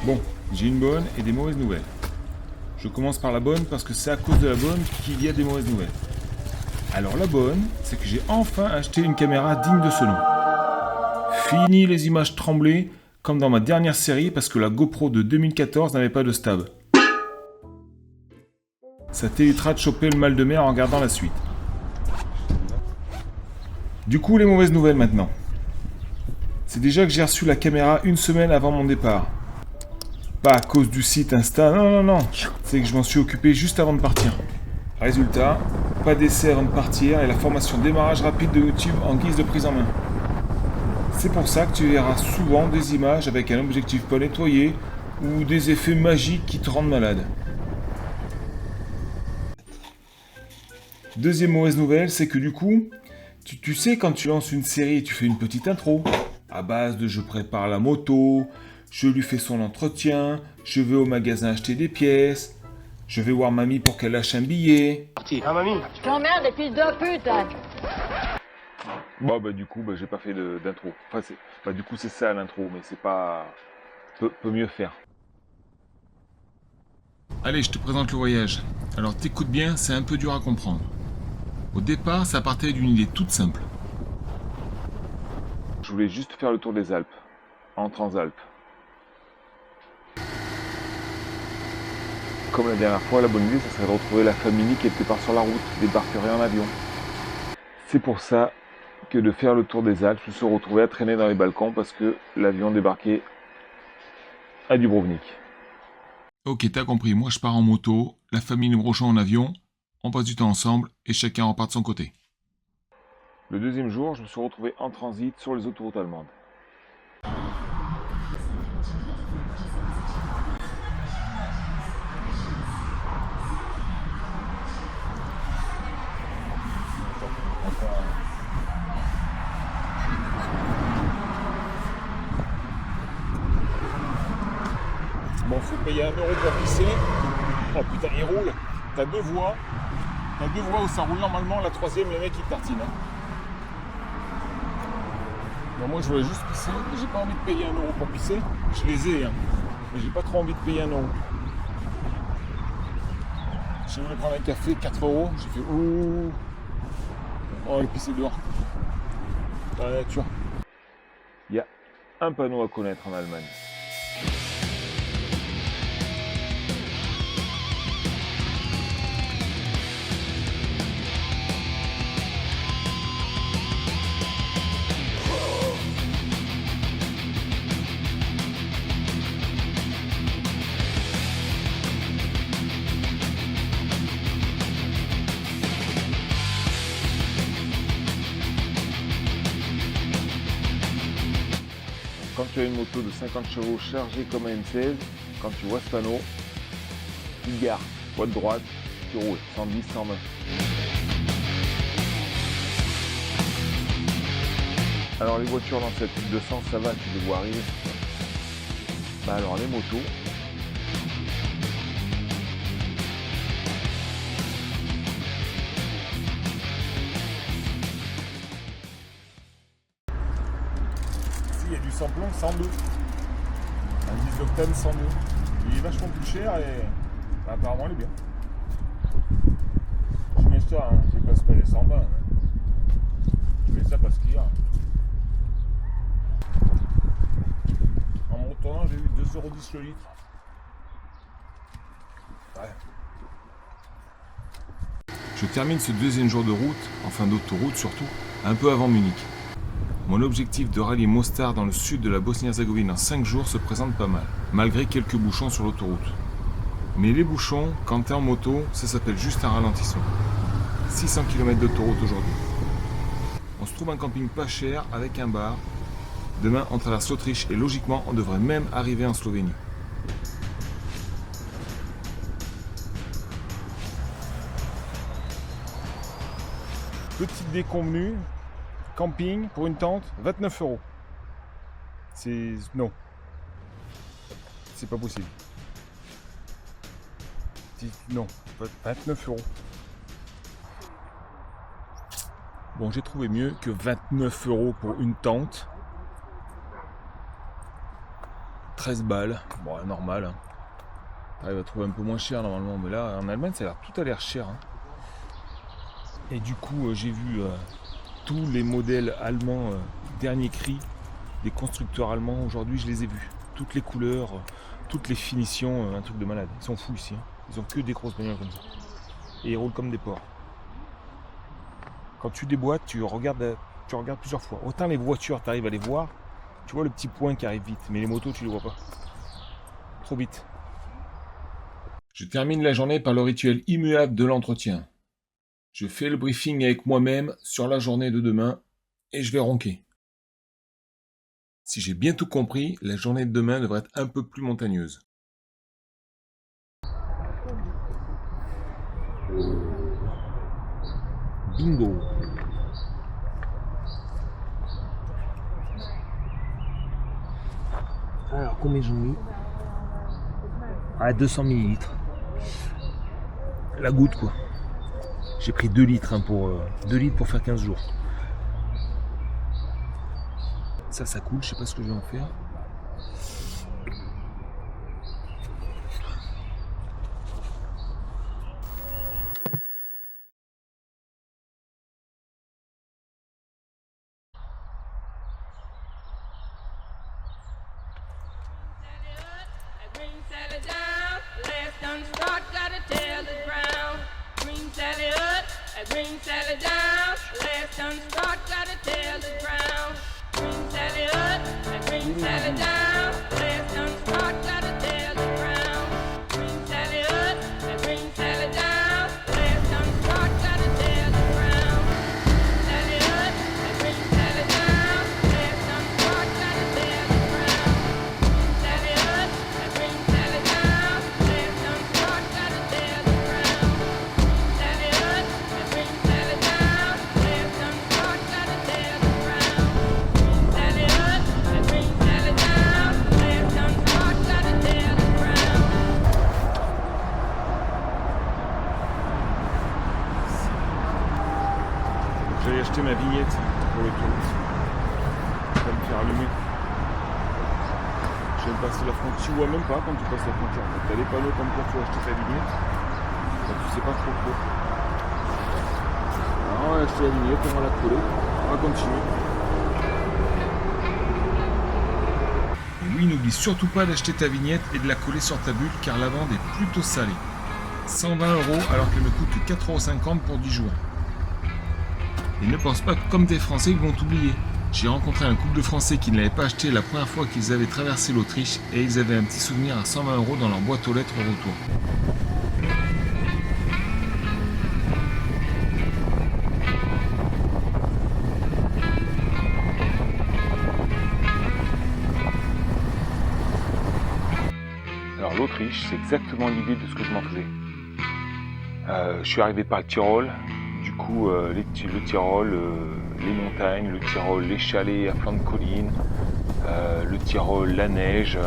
Bon, j'ai une bonne et des mauvaises nouvelles. Je commence par la bonne parce que c'est à cause de la bonne qu'il y a des mauvaises nouvelles. Alors la bonne, c'est que j'ai enfin acheté une caméra digne de ce nom. Fini les images tremblées, comme dans ma dernière série parce que la GoPro de 2014 n'avait pas de stab. Ça t'évitera de choper le mal de mer en regardant la suite. Du coup, les mauvaises nouvelles maintenant. C'est déjà que j'ai reçu la caméra une semaine avant mon départ. Pas à cause du site Insta, non. C'est que je m'en suis occupé juste avant de partir. Résultat, pas d'essai avant de partir et la formation démarrage rapide de YouTube en guise de prise en main. C'est pour ça que tu verras souvent des images avec un objectif pas nettoyé ou des effets magiques qui te rendent malade. Deuxième mauvaise nouvelle, c'est que du coup, tu sais quand tu lances une série, tu fais une petite intro, à base de je prépare la moto, je lui fais son entretien, je vais au magasin acheter des pièces, je vais voir mamie pour qu'elle lâche un billet. Ah mamie. Je t'emmerde et fils de pute, hein. Bon bah du coup j'ai pas fait d'intro. Enfin du coup c'est ça l'intro, mais c'est pas... peut mieux faire. Allez, je te présente le voyage. Alors t'écoutes bien, c'est un peu dur à comprendre. Au départ, ça partait d'une idée toute simple. Je voulais juste faire le tour des Alpes, en Transalpes. Comme la dernière fois, la bonne idée, ça serait de retrouver la famille qui était part sur la route, débarquerait en avion. C'est pour ça que de faire le tour des Alpes, je me suis retrouvé à traîner dans les balcons parce que l'avion débarquait à Dubrovnik. Ok, t'as compris, moi je pars en moto, la famille me rejoint en avion, on passe du temps ensemble et chacun repart de son côté. Le deuxième jour, je me suis retrouvé en transit sur les autoroutes allemandes. Bon, faut payer 1 € pour pisser. Oh putain, il roule. T'as deux voies où ça roule normalement. La troisième, les mecs ils tartinent. Hein. Bon, moi je voulais juste pisser. J'ai pas envie de payer 1 € pour pisser. Je les ai, hein. Mais j'ai pas trop envie de payer 1 €. Je voulais prendre un café, 4 €. J'ai fait ouh. On va aller pisser dehors. Dans la nature. Il y a un panneau à connaître en Allemagne. Quand tu as une moto de 50 chevaux chargée comme un M16, quand tu vois ce panneau, tu te gares, voie de droite, tu roules, 110, 120. Alors les voitures dans cette type de sens, ça va, tu les vois arriver. Bah alors les motos, il y a du samplon 102. Un 10 octane 102. Il est vachement plus cher et bah, apparemment il est bien. Je mets ça, hein. Je passe pas les 120. Hein. Je mets ça parce qu'il y a. En me retournant, j'ai eu 2,10 € le litre. Ouais. Je termine ce deuxième jour de route, enfin d'autoroute surtout, un peu avant Munich. Mon objectif de rallier Mostar dans le sud de la Bosnie-Herzégovine en 5 jours se présente pas mal, malgré quelques bouchons sur l'autoroute. Mais les bouchons, quand t'es en moto, ça s'appelle juste un ralentissement. 600 km d'autoroute aujourd'hui. On se trouve un camping pas cher avec un bar. Demain, on traverse l'Autriche et logiquement, on devrait même arriver en Slovénie. Petite déconvenue. Camping pour une tente, 29 €. C'est... non. C'est pas possible. Non, 29 €. Bon, j'ai trouvé mieux que 29 € pour une tente. 13 balles, bon normal. Hein. Il va trouver un peu moins cher normalement, mais là en Allemagne tout a l'air cher. Hein. Et du coup j'ai vu tous les modèles allemands dernier cri des constructeurs allemands. Aujourd'hui je les ai vus. Toutes les couleurs, toutes les finitions, un truc de malade. Ils sont fous ici. Hein. Ils ont que des grosses bagnoles comme ça. Et ils roulent comme des porcs. Quand tu déboîtes, tu regardes plusieurs fois. Autant les voitures, tu arrives à les voir. Tu vois le petit point qui arrive vite. Mais les motos, tu les vois pas. Trop vite. Je termine la journée par le rituel immuable de l'entretien. Je fais le briefing avec moi-même sur la journée de demain et je vais ronquer. Si j'ai bien tout compris, la journée de demain devrait être un peu plus montagneuse. Bingo. Alors combien j'en ai mis? 200 ml. La goutte quoi. J'ai pris 2 litres hein, pour 2 litres pour faire 15 jours. Ça coule, je sais pas ce que je vais en faire. J'allais acheter ma vignette pour l'autoroute. Je vais me faire allumer. Je viens de passer la frontière. Tu vois même pas quand tu passes la frontière. Tu as les panneaux comme quoi tu as acheté ta vignette. Donc, tu sais pas trop. Alors, on va acheter la vignette, on va la coller. On va continuer. Et oui, n'oublie surtout pas d'acheter ta vignette et de la coller sur ta bulle car la vente est plutôt salée. 120 € alors qu'elle ne coûte que 4,50 € pour 10 jours. Et ne pense pas que comme des Français, ils vont t'oublier. J'ai rencontré un couple de Français qui ne l'avaient pas acheté la première fois qu'ils avaient traversé l'Autriche et ils avaient un petit souvenir à 120 € dans leur boîte aux lettres au retour. Alors l'Autriche, c'est exactement l'idée de ce que je m'en faisais. Je suis arrivé par le Tyrol. Du coup, le Tyrol, les montagnes, le Tyrol, les chalets à flanc de colline, le Tyrol, la neige.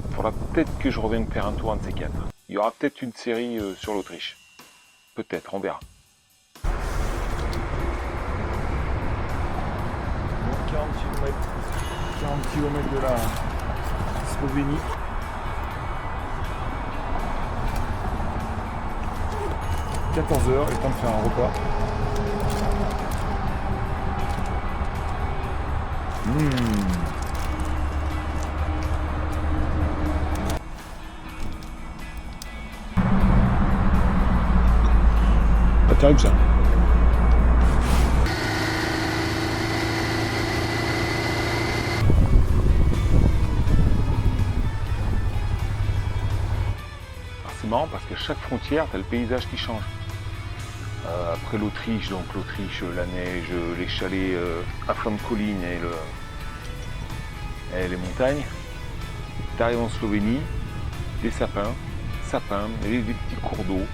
Il faudra peut-être que je revienne faire un tour un de ces quatre. Il y aura peut-être une série sur l'Autriche. Peut-être, on verra. 40 km de la Slovénie. 14 h, et temps de faire un repas. Pas terrible ça. C'est marrant parce qu'à chaque frontière, tu as le paysage qui change. Après l'Autriche, donc l'Autriche, la neige, les chalets à flanc de colline et les montagnes. Tu arrives en Slovénie, des sapins, et des petits cours d'eau.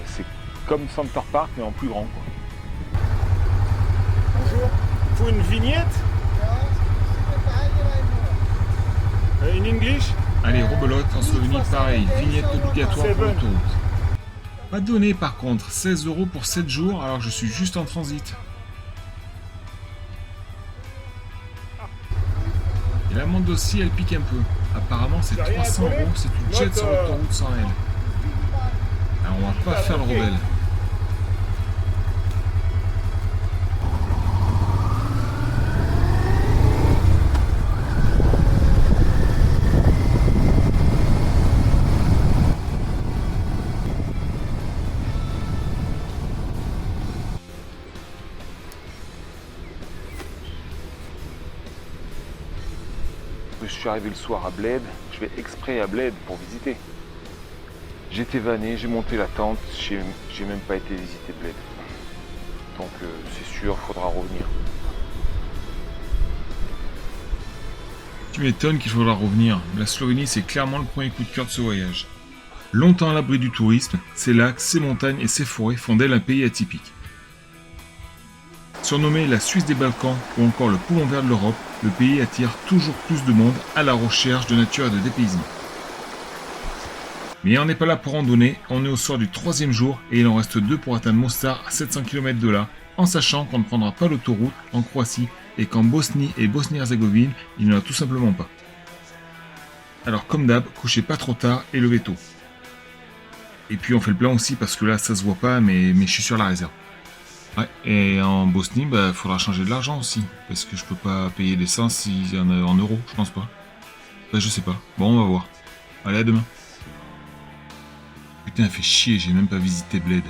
C'est comme Center Park mais en plus grand. Quoi. Bonjour, il faut une vignette in English. Allez, rebelote, en Slovénie pareil, vignette obligatoire pour l'autoroute. Pas donné par contre, 16 € pour 7 jours alors je suis juste en transit. Et là l'amende aussi, elle pique un peu. Apparemment, c'est 300 € si tu te jettes sur l'autoroute sans elle. Alors, on va pas faire le rebelle. Je suis arrivé le soir à Bled, je vais exprès à Bled pour visiter. J'étais vanné, j'ai monté la tente, j'ai même pas été visiter Bled. Donc c'est sûr, faudra revenir. Tu m'étonnes qu'il faudra revenir. La Slovénie, c'est clairement le premier coup de cœur de ce voyage. Longtemps à l'abri du tourisme, ses lacs, ses montagnes et ses forêts font d'elle un pays atypique. Surnommé la Suisse des Balkans ou encore le poumon vert de l'Europe, le pays attire toujours plus de monde à la recherche de nature et de dépaysement. Mais on n'est pas là pour randonner, on est au soir du 3e jour et il en reste 2 pour atteindre Mostar à 700 km de là, en sachant qu'on ne prendra pas l'autoroute en Croatie et qu'en Bosnie et Bosnie-Herzégovine, il n'y en a tout simplement pas. Alors comme d'hab, couchez pas trop tard et levez tôt. Et puis on fait le plein aussi parce que là ça se voit pas mais je suis sur la réserve. Ouais, et en Bosnie, faudra changer de l'argent aussi. Parce que je peux pas payer l'essence s'il y en a en euros, je pense pas. Je sais pas. Bon, on va voir. Allez, à demain. Putain, fait chier, j'ai même pas visité Bled.